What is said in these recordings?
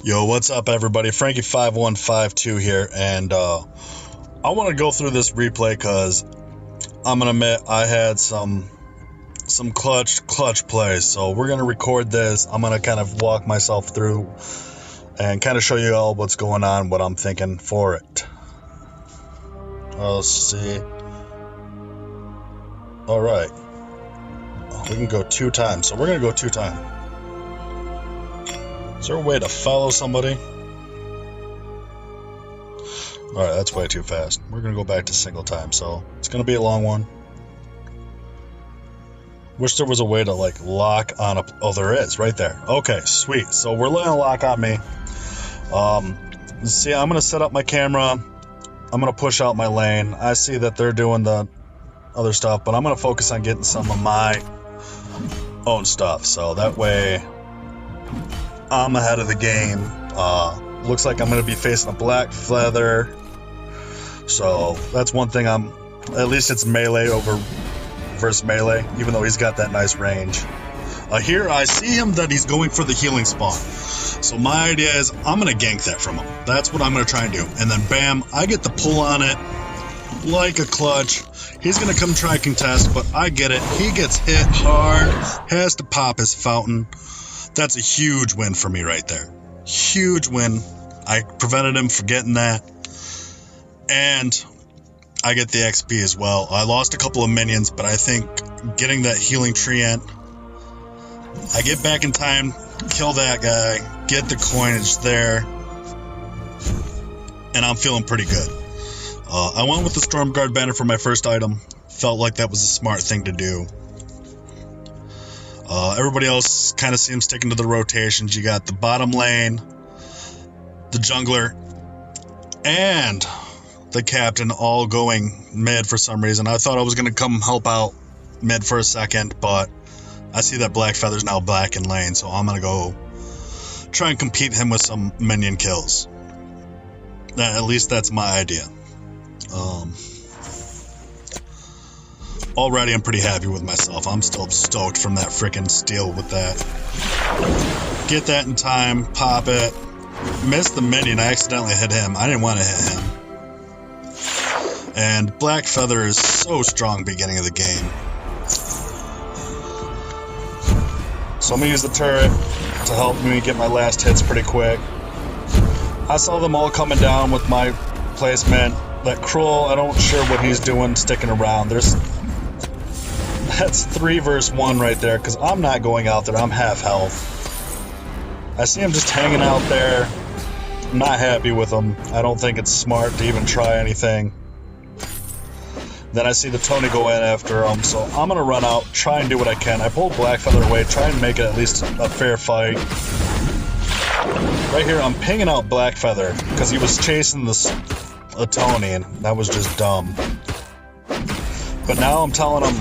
Yo, what's up, everybody? Frankie5152 here, and I want to go through this replay because I'm gonna admit I had some clutch plays. So we're gonna record this. I'm gonna kind of walk myself through and kind of show you all what's going on, what I'm thinking for it. Let's see. All right, we can go 2 times, so we're gonna go 2 times. Is there a way to follow somebody? Alright, that's way too fast. We're going to go back to single time, so it's going to be a long one. Wish there was a way to, like, lock on a... Oh, there is, right there. Okay, sweet. So we're letting a lock on me. See, I'm going to set up my camera. I'm going to push out my lane. I see that they're doing the other stuff, but I'm going to focus on getting some of my own stuff. So that way... I'm ahead of the game. Looks like I'm going to be facing a black feather. So that's one thing at least it's melee versus melee, even though he's got that nice range. Here I see him that he's going for the healing spawn. So my idea is I'm going to gank that from him. That's what I'm going to try and do. And then bam, I get the pull on it like a clutch. He's going to come try contest, but I get it. He gets hit hard, has to pop his fountain. That's a huge win for me right there. Huge win. I prevented him from getting that. And I get the XP as well. I lost a couple of minions, but I think getting that healing treant, I get back in time, kill that guy, get the coinage there, and I'm feeling pretty good. I went with the Stormguard banner for my first item. Felt like that was a smart thing to do. Everybody else kind of seems sticking to the rotations. You got the bottom lane, the jungler, and the captain all going mid for some reason. I thought I was going to come help out mid for a second, but I see that Black Feather's now back in lane, so I'm going to go try and compete him with some minion kills. At least that's my idea. Already I'm pretty happy with myself. I'm still stoked from that freaking steal with that. Get that in time, pop it. Missed the minion, I accidentally hit him. I didn't want to hit him. And Black Feather is so strong beginning of the game. So I'm going to use the turret to help me get my last hits pretty quick. I saw them all coming down with my placement. That Krull, I don't sure what he's doing sticking around. That's 3 versus 1 right there, because I'm not going out there. I'm half health. I see him just hanging out there. I'm not happy with him. I don't think it's smart to even try anything. Then I see the Tony go in after him, so I'm going to run out, try and do what I can. I pull Black Feather away, try and make it at least a fair fight. Right here, I'm pinging out Black Feather, because he was chasing a Tony, and that was just dumb. But now I'm telling him,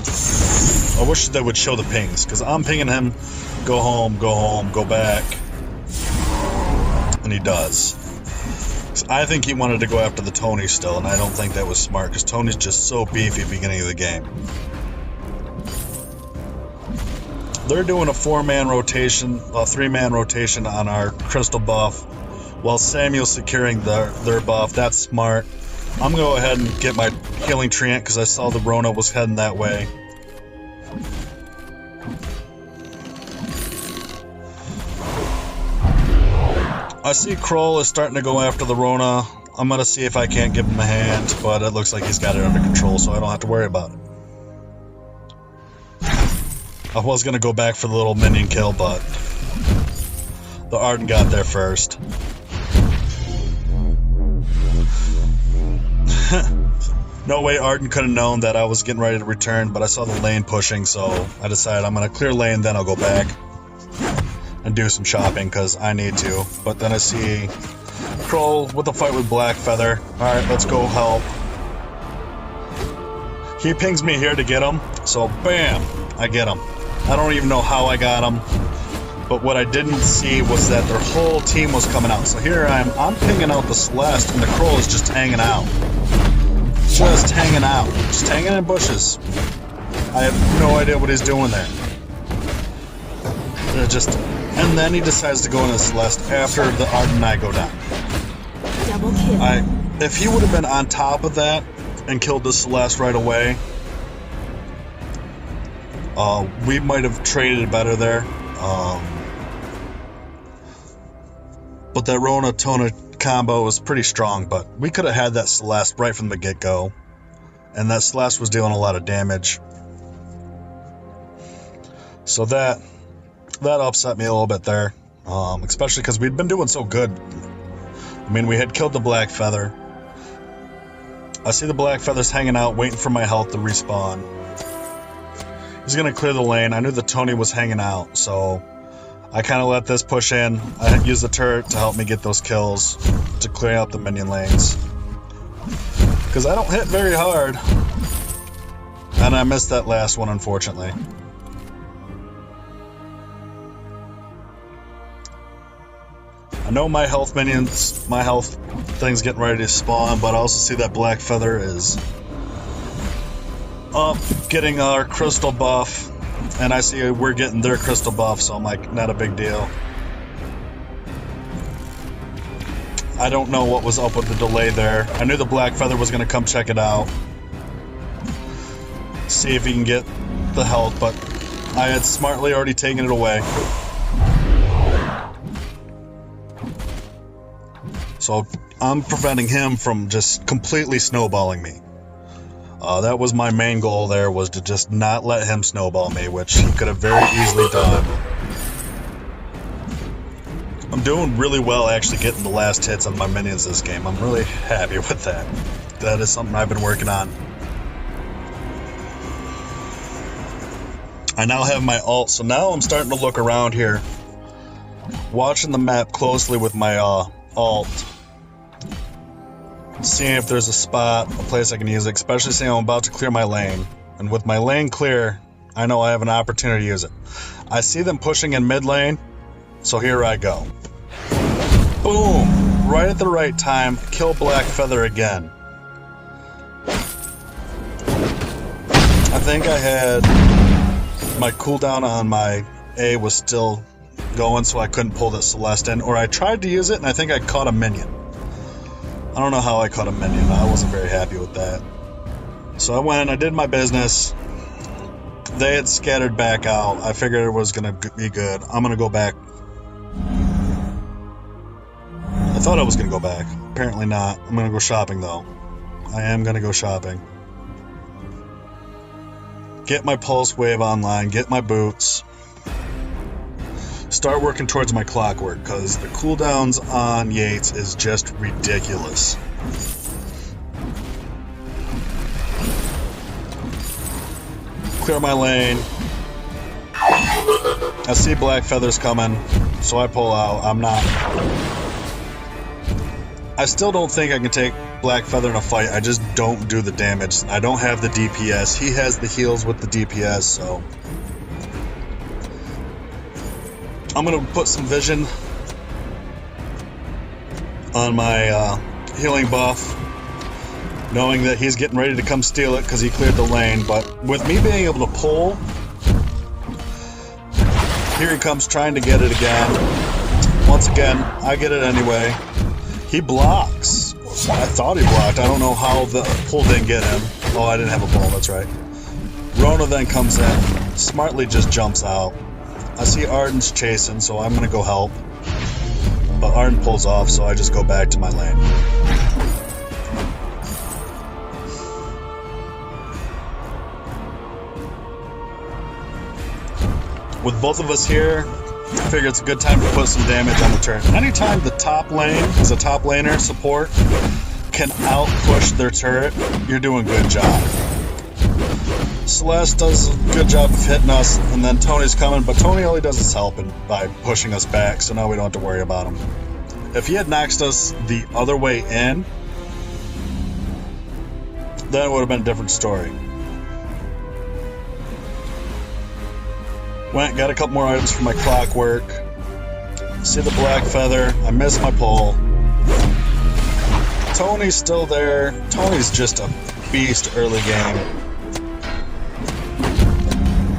I wish they would show the pings, because I'm pinging him, go home, go back. And he does. I think he wanted to go after the Tony still, and I don't think that was smart, because Tony's just so beefy at the beginning of the game. They're doing a 4-man rotation, a 3-man rotation on our crystal buff, while Samuel's securing their buff. That's smart. I'm going to go ahead and get my healing treant because I saw the Rona was heading that way. I see Krull is starting to go after the Rona. I'm going to see if I can't give him a hand, but it looks like he's got it under control, so I don't have to worry about it. I was going to go back for the little minion kill, but the Arden got there first. No way Arden could have known that I was getting ready to return, but I saw the lane pushing, so I decided I'm going to clear lane, then I'll go back and do some shopping, because I need to. But then I see Krull with a fight with Black Feather. Alright, let's go help. He pings me here to get him, so bam, I get him. I don't even know how I got him, but what I didn't see was that their whole team was coming out. So here I'm pinging out the Celeste, and the Krull is just hanging out. Just hanging out. Just hanging in bushes. I have no idea what he's doing there. They're just And then he decides to go into Celeste after the Arden and I go down. Double kill. If he would have been on top of that and killed the Celeste right away, we might have traded better there. But that Rona-Tona combo was pretty strong, but we could have had that Celeste right from the get-go. And that Celeste was dealing a lot of damage. So that upset me a little bit there. Especially because we'd been doing so good. I mean, we had killed the Black Feather. I see the Black Feather's hanging out, waiting for my health to respawn. He's going to clear the lane. I knew that Tony was hanging out, so I kind of let this push in. I used the turret to help me get those kills, to clear up the minion lanes. Because I don't hit very hard. And I missed that last one, unfortunately. I know my health thing's getting ready to spawn, but I also see that Black Feather is up, getting our crystal buff, and I see we're getting their crystal buff, so I'm like, not a big deal. I don't know what was up with the delay there. I knew the Black Feather was going to come check it out, see if he can get the health, but I had smartly already taken it away. So I'm preventing him from just completely snowballing me. That was my main goal there, was to just not let him snowball me, which he could have very easily done. I'm doing really well actually getting the last hits on my minions this game. I'm really happy with that. That is something I've been working on. I now have my ult, so now I'm starting to look around here, watching the map closely with my ult. Seeing if there's a spot, a place I can use it, especially seeing I'm about to clear my lane. And with my lane clear, I know I have an opportunity to use it. I see them pushing in mid lane, so here I go. Boom! Right at the right time, kill Black Feather again. I think I had my cooldown on my A was still going, so I couldn't pull the Celeste in, or I tried to use it and I think I caught a minion. I don't know how I caught a minion. I wasn't very happy with that. So I went, I did my business. They had scattered back out. I figured it was going to be good. I'm going to go back. I thought I was going to go back. Apparently not. I'm going to go shopping, though. I am going to go shopping. Get my pulse wave online. Get my boots. Start working towards my clockwork, because the cooldowns on Yates is just ridiculous. Clear my lane. I see Black Feathers coming, so I pull out. I still don't think I can take Black Feather in a fight. I just don't do the damage. I don't have the DPS. He has the heals with the DPS, so I'm going to put some vision on my healing buff, knowing that he's getting ready to come steal it because he cleared the lane. But with me being able to pull, here he comes trying to get it again. Once again, I get it anyway. He blocks. I thought he blocked. I don't know how the pull didn't get him. Oh, I didn't have a pull, that's right. Rona then comes in, smartly just jumps out. I see Arden's chasing, so I'm going to go help. But Arden pulls off, so I just go back to my lane. With both of us here, I figure it's a good time to put some damage on the turret. Anytime the top lane, as a top laner support, can out-push their turret, you're doing a good job. Celeste does a good job of hitting us, and then Tony's coming, but Tony only does his helping by pushing us back, so now we don't have to worry about him. If he had knocked us the other way in, then it would have been a different story. Went, got a couple more items for my clockwork. See the Black Feather. I missed my pull. Tony's still there. Tony's just a beast early game.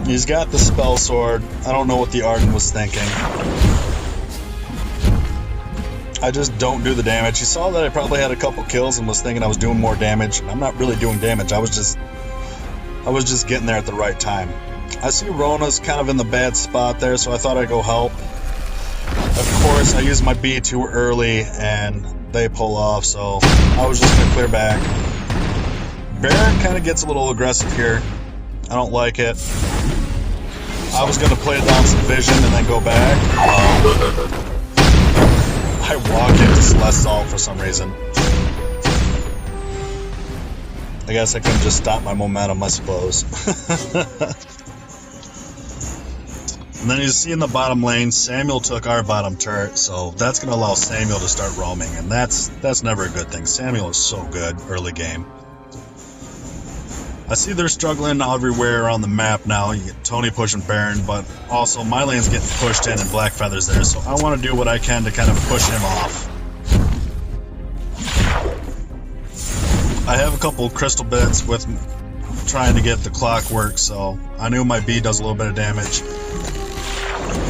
He's got the spell sword. I don't know what the Arden was thinking. I just don't do the damage. He saw that I probably had a couple kills and was thinking I was doing more damage. I'm not really doing damage. I was just getting there at the right time. I see Rona's kind of in the bad spot there, so I thought I'd go help. Of course, I used my B too early and they pull off, so I was just gonna clear back. Baron kind of gets a little aggressive here. I don't like it. I was gonna play down some vision and then go back. I walk into Celestial for some reason. I guess I couldn't just stop my momentum, I suppose. And then you see in the bottom lane, Samuel took our bottom turret, so that's going to allow Samuel to start roaming, and that's never a good thing. Samuel is so good early game. I see they're struggling everywhere around the map now. You get Tony pushing Baron, but also my lane's getting pushed in and Black Feather's there, so I want to do what I can to kind of push him off. I have a couple crystal bits with trying to get the clockwork, so I knew my B does a little bit of damage.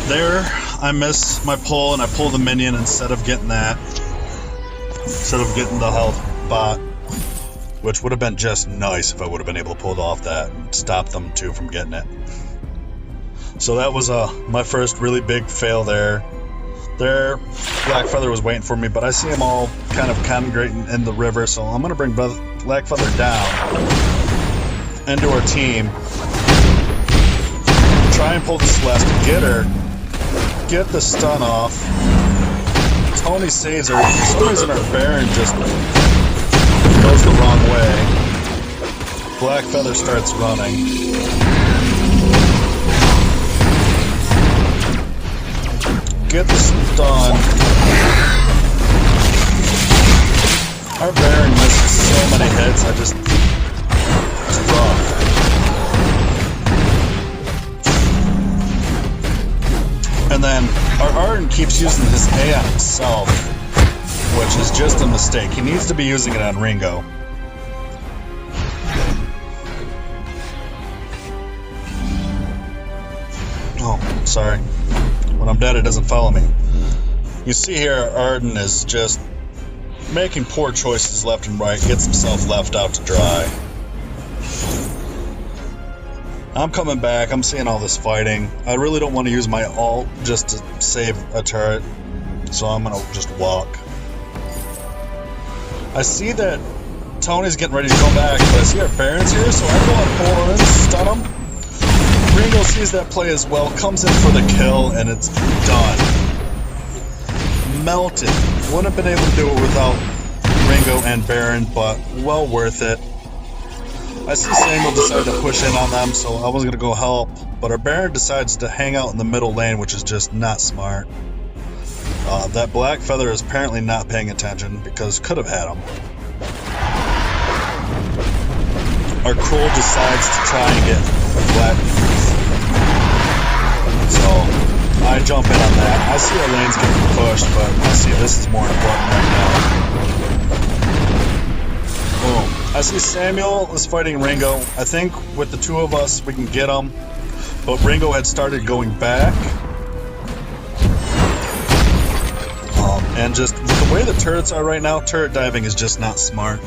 There, I miss my pull and I pull the minion instead of getting that. Instead of getting the health bot, which would have been just nice if I would have been able to pull off that and stop them too from getting it. So that was my first really big fail there. There, Black Feather was waiting for me, but I see them all kind of congregating in the river, so I'm going to bring Black Feather down into our team. Try and pull the Celeste, get her, get the stun off. Tony saves her. For some reason our Baron just goes the wrong way. Black Feather starts running. Get the stun. Our Baron misses so many hits, it's rough. And then our Arden keeps using his A on himself, which is just a mistake. He needs to be using it on Ringo. Oh, sorry. When I'm dead, it doesn't follow me. You see here, Arden is just making poor choices left and right, gets himself left out to dry. I'm coming back, I'm seeing all this fighting. I really don't want to use my ult just to save a turret, so I'm gonna just walk. I see that Tony's getting ready to go back, but I see our Baron's here, so I go and pull in, stun him. Ringo sees that play as well, comes in for the kill, and it's done. Melted. Wouldn't have been able to do it without Ringo and Baron, but well worth it. I see Samuel decide to push in on them, so I was going to go help, but our Baron decides to hang out in the middle lane, which is just not smart. That Black Feather is apparently not paying attention, because could have had him. Our Kroll decides to try and get Black. So I jump in on that. I see our lanes getting pushed, but I see this is more important right now. Boom. I see Samuel is fighting Ringo. I think with the two of us we can get him, but Ringo had started going back. And just with the way the turrets are right now, turret diving is just not smart.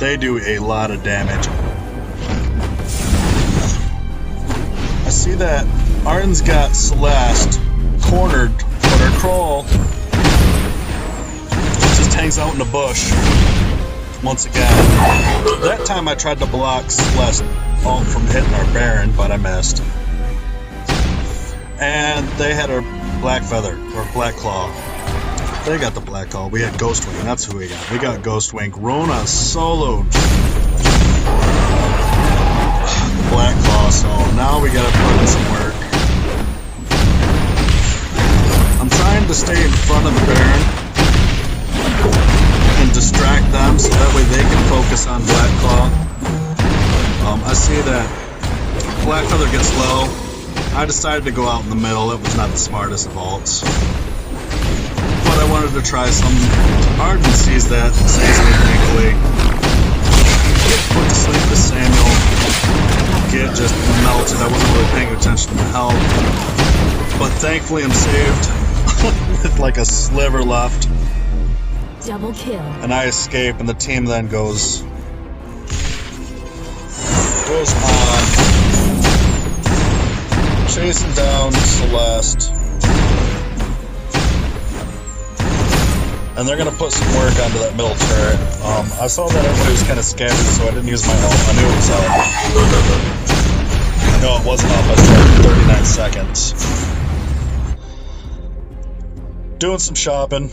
They do a lot of damage. I see that Arden's got Celeste cornered, but her Kroll just hangs out in the bush once again. That time I tried to block Celeste ult from hitting our Baron, but I missed. And they had our Black Feather, or Black Claw. They got the Black Claw. We had Ghostwing. That's who we got. We got Ghostwing. Rona soloed Black Claw, so now we gotta put in some work. I'm trying to stay in front of the Baron and distract them so that way they can focus on Black Claw. I see that Black Feather gets low. I decided to go out in the middle. It was not the smartest of ults. But I wanted to try some. Arden sees that, saves me thankfully. Get put to sleep with Samuel. Get just melted. I wasn't really paying attention to the health. But thankfully I'm saved. with like a sliver left. Double kill. And I escape, and the team then goes on, chasing down Celeste. And they're going to put some work onto that middle turret. I saw that everybody was kind of scattered, so I didn't use my ult. I knew it was up. No, it wasn't up. I started 39 seconds. Doing some shopping.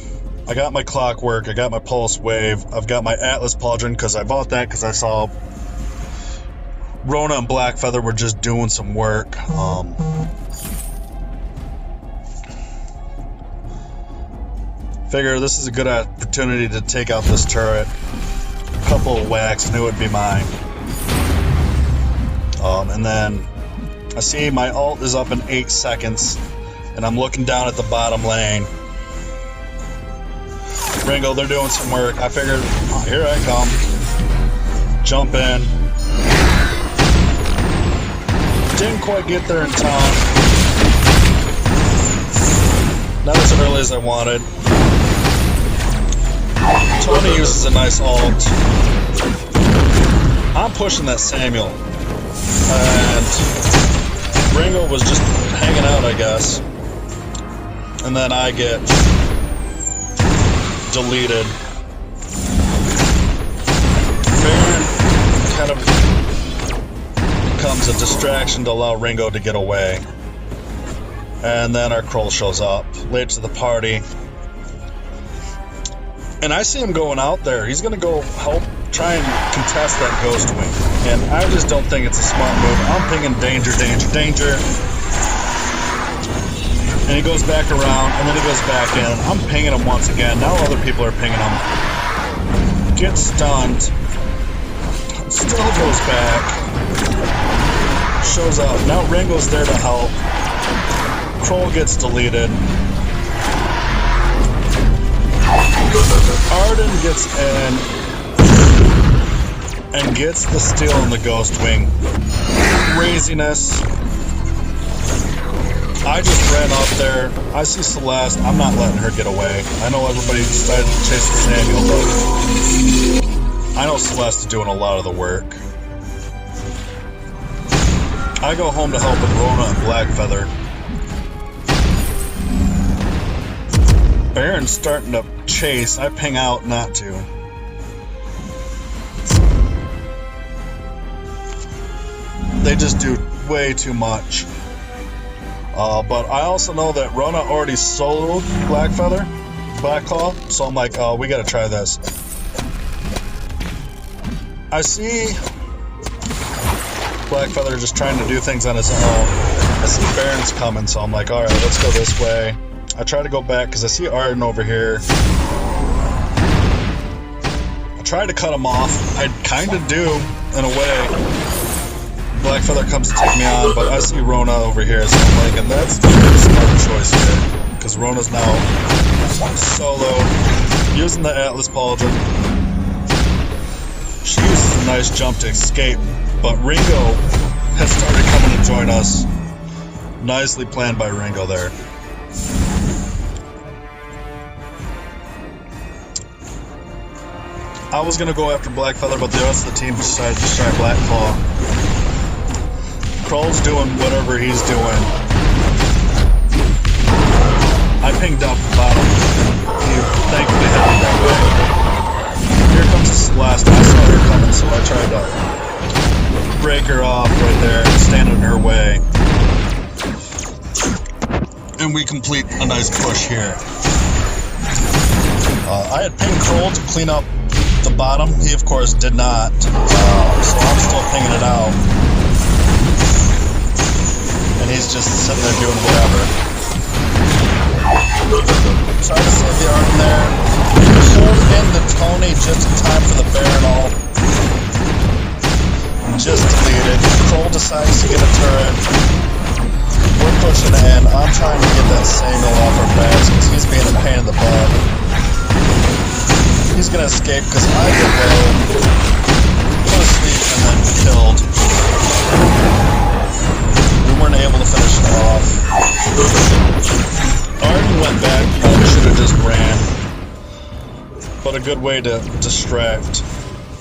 I got my clockwork. I got my pulse wave. I've got my Atlas pauldron because I bought that because I saw Rona and Blackfeather were just doing some work. Figure this is a good opportunity to take out this turret. A couple of whacks and it would be mine. And then I see my ult is up in 8 seconds, and I'm looking down at the bottom lane. Ringo, they're doing some work. I figured, oh, here I come. Jump in. Didn't quite get there in time. Not as early as I wanted. Tony uses a nice ult. I'm pushing that Samuel. And Ringo was just hanging out, I guess. And then I get deleted. Baron kind of becomes a distraction to allow Ringo to get away. And then our Kroll shows up, late to the party. And I see him going out there. He's going to go help try and contest that Ghost Wing. And I just don't think it's a smart move. I'm pinging danger, danger, danger. And he goes back around, and then he goes back in. I'm pinging him once again. Now other people are pinging him. Gets stunned. Still goes back. Shows up. Now Ringo's there to help. Kroll gets deleted. Arden gets in and gets the steal in the Ghost Wing. Craziness. I just ran up there. I see Celeste. I'm not letting her get away. I know everybody decided to chase the Samuel, but I know Celeste is doing a lot of the work. I go home to help with Rona and Blackfeather. Baron's starting to chase. I ping out not to. They just do way too much. But I also know that Rona already soloed Blackclaw, so I'm like, oh, we gotta try this. I see Blackfeather just trying to do things on his own. I see Baron's coming, so I'm like, alright, let's go this way. I try to go back because I see Arden over here. I try to cut him off. I kind of do, in a way. Blackfeather comes to take me on, but I see Rona over here, so I'm like, and that's the smart choice here. Because Rona's now solo, using the Atlas Pauldron. She uses a nice jump to escape, but Ringo has started coming to join us. Nicely planned by Ringo there. I was going to go after Blackfeather, but the rest of the team decided to try Blackclaw. Kroll's doing whatever he's doing. I pinged up the bottom. He thankfully headed that way. Here comes Celeste. I saw her coming, so I tried to break her off right there and stand in her way. And we complete a nice push here. I had pinged Kroll to clean up the bottom. He, of course, did not. So I'm still pinging it out. And he's just sitting there doing whatever. Try to save the Arden there. Pulled into Tony just in time for the Baron ult. Just deleted. Kroll decides to get a turret. We're pushing in. I'm trying to get that Samuel off our backs because he's being a pain in the butt. He's gonna escape because I get low, put asleep, and then killed. We weren't able to finish it off. Arden went back but a good way to distract.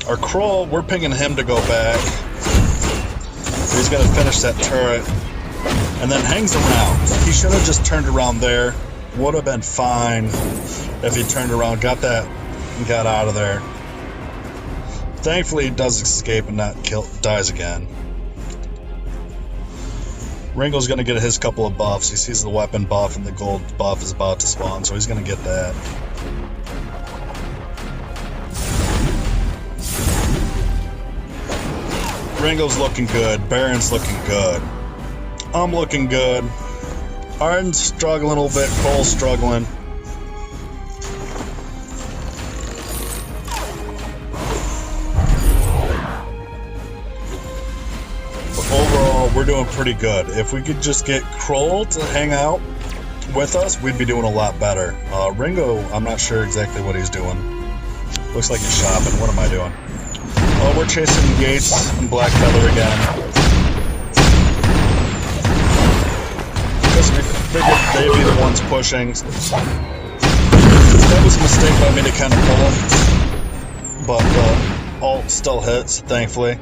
Our Kroll, we're pinging him to go back. He's going to finish that turret. And then hangs around. He should have just turned around there. Would have been fine if he turned around, got that, and got out of there. Thankfully, he does escape and not dies again. Ringo's going to get his couple of buffs. He sees the weapon buff and the gold buff is about to spawn, so he's going to get that. Ringo's looking good. Baron's looking good. I'm looking good. Arden's struggling a little bit. Cole's struggling. But overall, we're doing pretty good. If we could just get Kroll to hang out with us, we'd be doing a lot better. Ringo, I'm not sure exactly what he's doing. Looks like he's shopping. What am I doing? Oh, we're chasing Yates and Black Feather again. Because we figured they'd be the ones pushing. That was a mistake by me to kind of pull him. But the ult still hits, thankfully.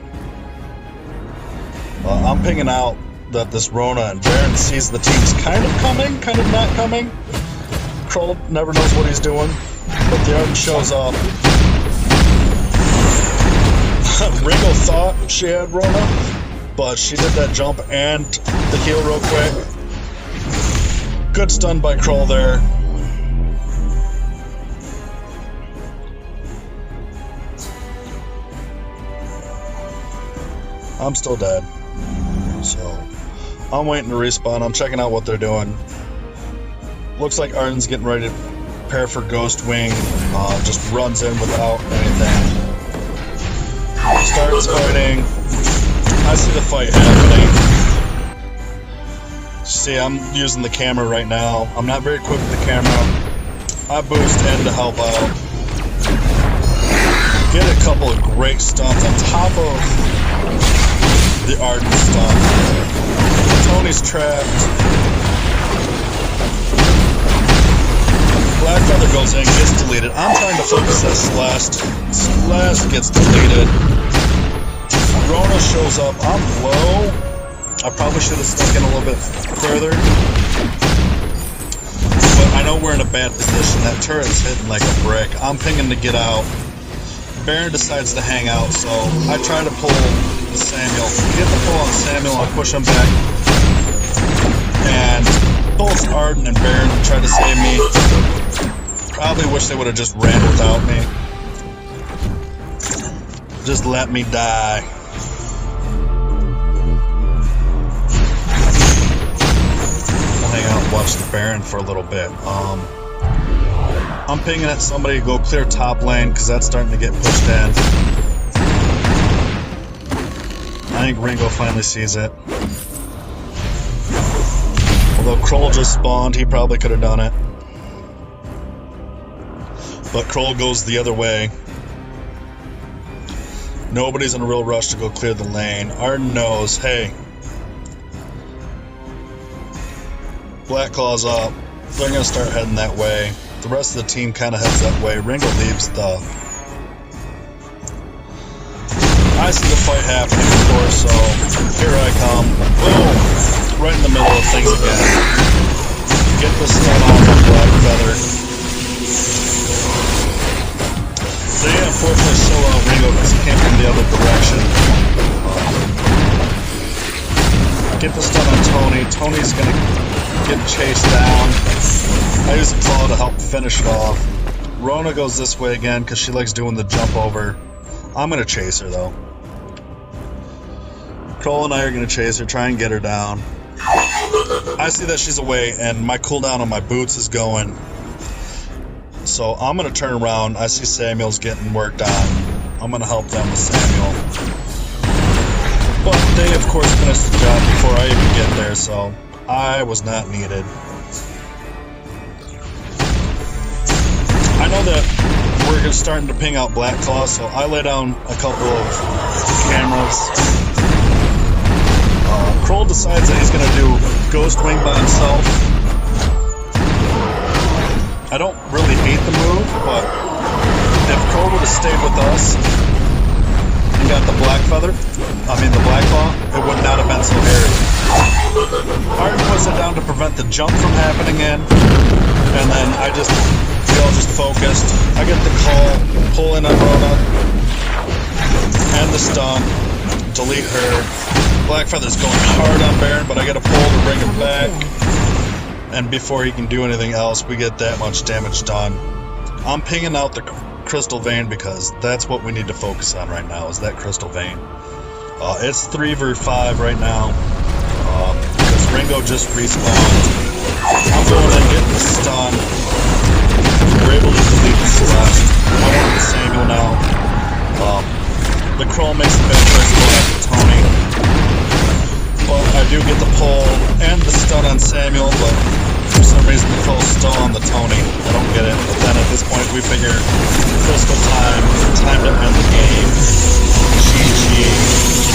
I'm pinging out that this Rona and Baron sees the team's kind of coming, kind of not coming. Kroll never knows what he's doing. But the Arden shows up. Ringo thought she had Rona, but she did that jump and the heal real quick. Good stun by Kroll there. I'm still dead. So, I'm waiting to respawn. I'm checking out what they're doing. Looks like Arden's getting ready to prepare for Ghost Wing. Just runs in without anything. Starts fighting. I see the fight happening. See, I'm using the camera right now. I'm not very quick with the camera. I boost in to help out. Get a couple of great stuns on top of the Arden stun. Tony's trapped. Black Feather goes in, gets deleted. I'm trying to focus that Celeste. Celeste gets deleted. Rona shows up. I'm low. I probably should have stuck in a little bit further. But I know we're in a bad position. That turret's hitting like a brick. I'm pinging to get out. Baron decides to hang out, so I try to pull Samuel. Get the pull on Samuel, I push him back. And both Arden and Baron try to save me. Probably wish they would have just ran without me. Just let me die. Hang out and watch the Baron for a little bit. I'm pinging at somebody to go clear top lane because that's starting to get pushed in. I think Ringo finally sees it. Although Kroll just spawned, he probably could have done it. But Kroll goes the other way. Nobody's in a real rush to go clear the lane. Arden knows, hey, Black Claw's up. They're going to start heading that way. The rest of the team kind of heads that way. Ringo leaves the... I see the fight happening, of course, so here I come. Boom! Right in the middle of things again. Get the stun off of Black Feather. They unfortunately slow out Ringo because he came from the other direction. Get the stun on Tony. Tony's going to get chased down. I use a claw to help finish it off. Rona goes this way again because she likes doing the jump over. I'm going to chase her though. Kroll and I are going to chase her, try and get her down. I see that she's away and my cooldown on my boots is going. So I'm going to turn around. I see Samuel's getting worked on. I'm going to help them with Samuel. But they of course finished the job before I even get there, so I was not needed. I know that we're starting to ping out Black Claw, so I lay down a couple of cameras. Kroll decides that he's going to do Ghost Wing by himself. I don't really hate the move, but stayed with us and got the black claw, it would not have been so hairy. Arden puts it down to prevent the jump from happening in, and then we all just focused. I get the call, pull in on Rona, and the stun, delete her. Blackfeather's going hard on Baron, but I get a pull to bring him back. And before he can do anything else, we get that much damage done. I'm pinging out the Crystal Vein because that's what we need to focus on right now, is that Crystal Vein. It's 3v5 right now, because Ringo just respawned. I'm going in, getting the stun. We're able to delete the Celeste. I want the Samuel now. The Kroll makes a bad choice to go after Tony. But I do get the pull and the stun on Samuel, but for some reason the Kroll's still on the Tony. I don't get it. But then at this point we figure crystal time to end the game. GG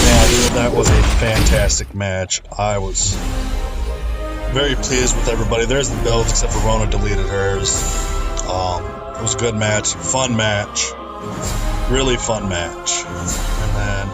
match. That was a fantastic match. I was very pleased with everybody. There's the builds, except for Rona deleted hers. It was a good match, fun match, really fun match. And then